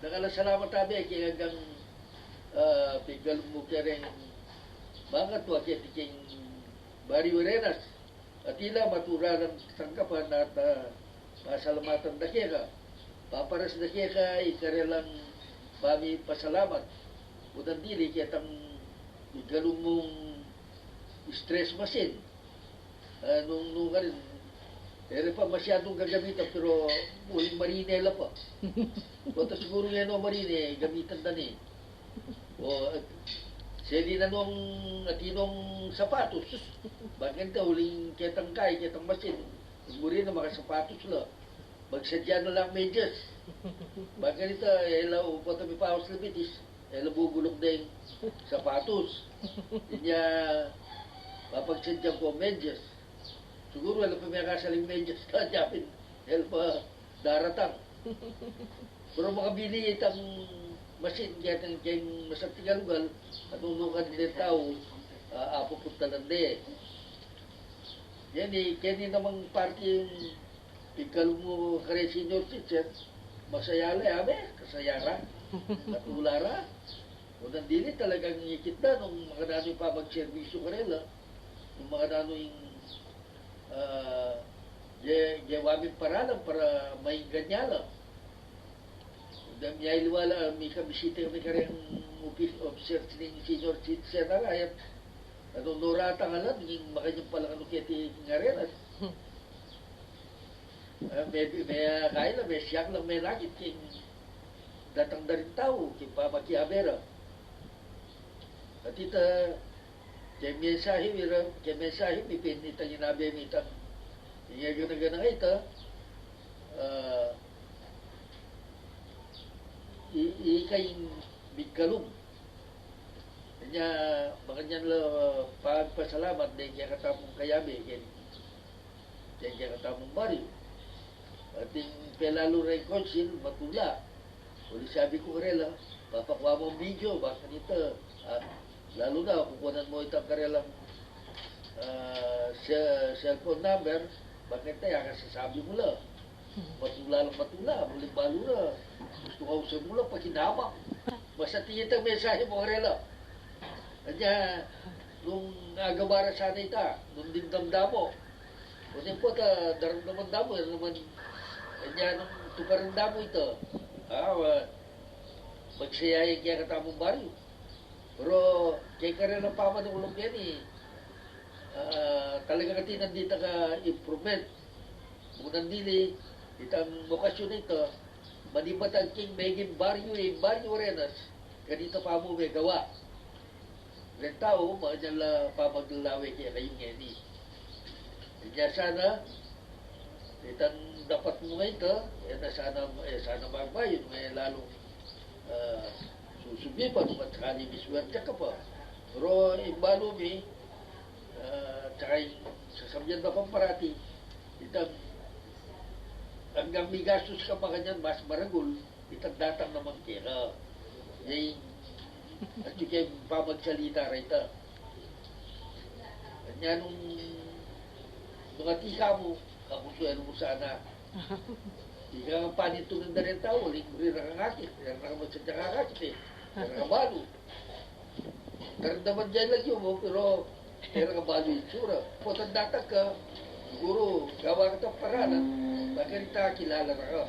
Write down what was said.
Nakalasalamat tabi kaya hanggang pigal mo kaya bangat wa kaya tiking bari werenas at ila maturaran tangkapan at pasalamatan da kaya ka. Paparas da kaya ka ikarelang bami pasalamat. Udan dili kaya tang pigalong mong stress masin. Nung kanin, pa masyadong gagamitan pero muling marinela pa. Kung siguro nga no marine, gamitan na ni. O, sili na nung atinong sapatos. Bakit daw, huling ketang kay, ketang masin. Muri na makasapatos la. Magsadya na lang medyas. Bakit ito, elaw, pata may paus labitis. Elaw bubulok na yung sapatos. Inya, mapagsadya ko medyas. Siguro alam pa may kasaling medyas na dapin. Elaw pa daratang. Pero makabili itang masin kaya kayong masaktigalugal at unukan din tao apo punta lang de. Yan kaya namang party yung ikal mo kare senior teacher masayala abe kasayara at ulara o nandili talagang ikit na nung mga dano'y pa mag-servisyo karela nung mga dano'y jawabin paralang para may ganyala. Dami ay liwala, may kabisita kami kareng officer ng senior citizen na kaya anong norata nga lang, yung makanyang palang ano kaya ti ngarenas. May kaya lang, may siyak lang may rakit king datang na rin tao, king pamakiabera. At ita, kaya mensahe, may pinitang inabi, may itang ganang ita, ikay bigkalong. Kanya, makanyan la pagpasalamat na kaya katamong kayabe, kaya katamong bari. At yung pelalo rin konsil, matula. Uli sabi ko karela, papakuha mo ang video, baka nito. Lalo na, kukunan mo itang karelang cellphone number, bakit tayo, kasasabi mo lang. Matula lang matula, muling balo na. Gusto ka usap mo lang, pakinabang. Basta tiyitang mensahe mo, karela. Kanya, nung agabara sana ita, nung dingdamdamo. Kunin po, daramdaman damo, naman, kanya, nung tukarandamo ito. Magsayayag kaya katamong baryo. Pero, kaya ka rin ang pamanulong yan talaga katinan dito ka improvement. Munang dili, itang lokasyon ito, manibatang king megin baryo renas, ganito pa mo may gawa. Ren tao, mga la pamaglalawe kaya kayong ngeni. Kanya sana, itang dapat mo ngayon ito, sana magbayon, may lalong susubipan, at sakali miswerte ka pa. Pero imbalo mi, tsaka sasabihan na pang parati, itang hanggang may gastos ka pa kanyan, mas maragul, itang datang naman kira. Yung, at yung kayo pamagsalita rita. Kanya nung atika mo, kapusuan mo sana. Di ka nga panitunan na rin tao, rin nakangakit, rin nakamasadya kakakit nakabalo. Karandaman dyan lang yun mo, pero nakabalo yung tsura. Potang datang ka, siguro, gawa ka ng paralan, bakit kita kilala na ka.